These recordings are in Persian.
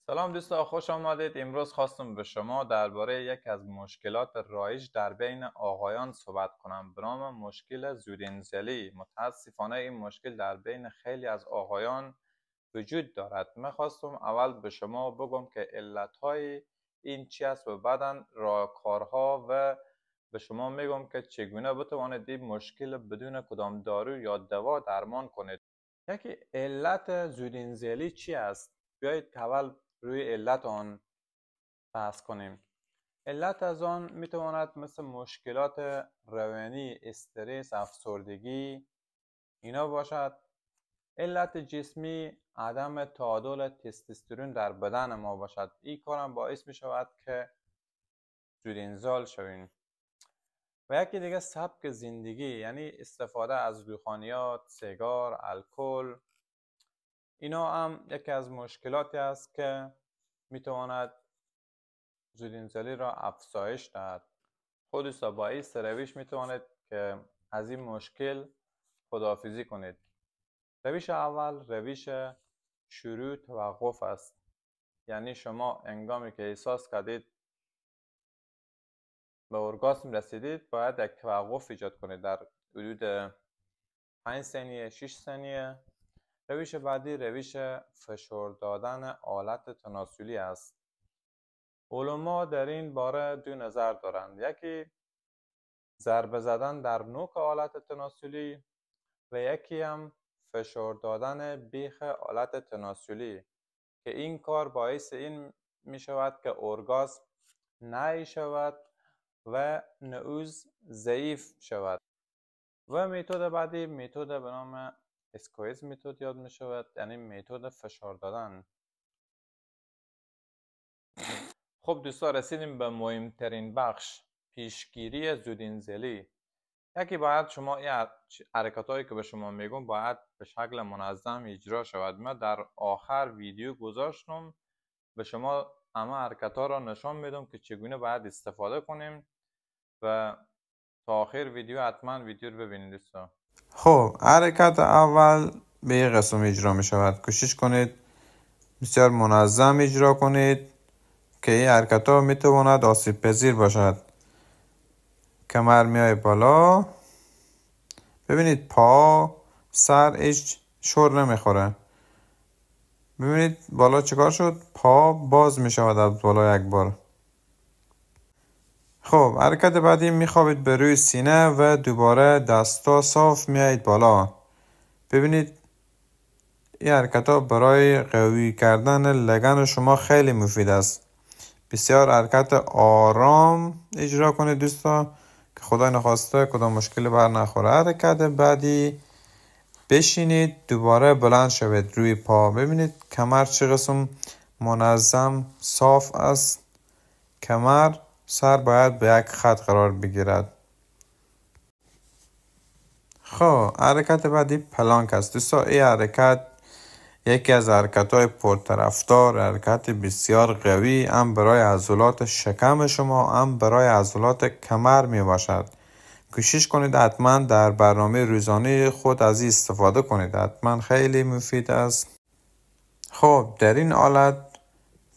سلام دوستان، خوش آمدید. امروز خواستم به شما درباره یک از مشکلات رایج در بین آقایان صحبت کنم به نام مشکل زودانزلی. متاسفانه این مشکل در بین خیلی از آقایان وجود دارد. من خواستم اول به شما بگم که علتهای این چی است و بعدا راهکارها و به شما میگم که چگونه بتوانید این مشکل بدون کدام دارو یا دوا درمان کنید. یکی علت زودانزلی چی است؟ بیایید که اول روی علت آن بحث کنیم. علت از آن میتواند مثل مشکلات روانی، استرس، افسردگی اینا باشد. علت جسمی عدم تعادل تستوسترون در بدن ما باشد. این کارم باعث می شود که زودانزال شویم. و یکی دیگه سبک زندگی، یعنی استفاده از دخانیات، سیگار، الکل، اینا هم یکی از مشکلاتی است که میتواند زودانزلی را افزایش دهد. خودتان با این روش میتوانید که از این مشکل خداحافظی کنید. روش اول روش شروع توقف است. یعنی شما هنگامی که احساس کردید به ارگاسم رسیدید باید یک توقف ایجاد کنید در حدود 5 ثانیه 6 ثانیه. روش بعدی روش فشار دادن آلت تناسلی است. علما در این باره دو نظر دارند. یکی ضربه زدن در نوک آلت تناسلی و یکی هم فشار دادن بیخ آلت تناسلی که این کار باعث این می شود که ارگاسم نهی شود و نعوذ ضعیف شود. و متد بعدی متد به نام اسکویز متد یاد می شود، یعنی متد فشار دادن. خب دوستان، رسیدیم به مهمترین بخش، پیشگیری زودانزلی. یکی باید شما این حرکت هایی که به شما میگم باید به شکل منظم اجرا شود. من در آخر ویدیو گذاشتم به شما همه حرکت ها را نشان میدم که چگونه باید استفاده کنیم و تا آخر ویدیو حتما ویدیو رو ببینید دوستان. خب حرکت اول به این قسم اجرا می شود. کوشش کنید بسیار منظم اجرا کنید که این حرکت ها می تواند آسیب پذیر باشد. کمر میای بالا، ببینید پا سر هیچ شور نمیخوره. ببینید بالا چیکار شد، پا باز می شود از بالا یک بار. خب حرکت بعدی میخوابید به روی سینه و دوباره دستا صاف میایید بالا. ببینید این حرکت ها برای قوی کردن لگن شما خیلی مفید است. بسیار حرکت آرام اجرا کنید دوستا که خدای نخواسته کدام مشکلی بر نخوره. حرکت بعدی بشینید دوباره بلند شوید روی پا. ببینید کمر چه قسم منظم صاف است. کمر سر باید به یک خط قرار بگیرد. خب حرکت بعدی پلانک است دوستا. این حرکت یکی از حرکت های پرطرفدار، حرکت بسیار قوی هم برای عضلات شکم شما هم برای عضلات کمر می باشد. کوشش کنید حتما در برنامه روزانه خود از این استفاده کنید، حتما خیلی مفید است. خب در این حالت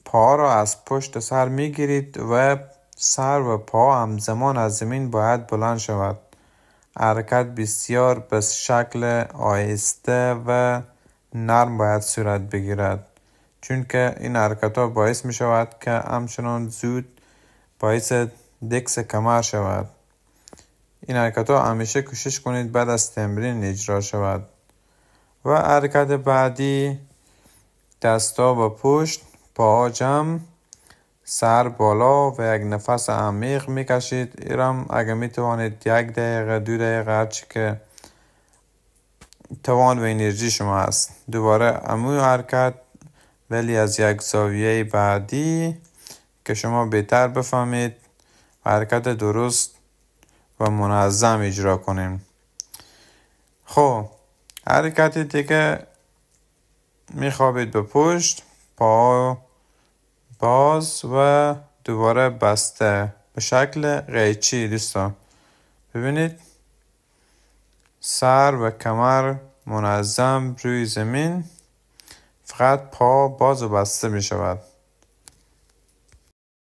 پا را از پشت سر می گیرید و سر و پا همزمان از زمین باید بلند شود. حرکت بسیار به شکل آهسته و نرم باید صورت بگیرد، چون که این حرکت ها باعث می شود که همچنان زود باعث دکس کمر شود. این حرکت ها همیشه کوشش کنید بعد از تمرین اجرا شود. و حرکت بعدی دستا به پشت، پاها جمع، سر بالا و یک نفس عمیق میکشید. ایرم اگه میتوانید 1 دقیقه 2 دقیقه هرچی که توان و انرژی شما هست. دوباره همون حرکت ولی از یک زاویه بعدی که شما بهتر بفهمید حرکت درست و منظم اجرا کنیم. خب حرکت دیگه میخوابید به پشت، پا باز و دوباره بسته به شکل قیچی دوستان. ببینید سر و کمر منظم روی زمین، فقط پا باز و بسته می شود.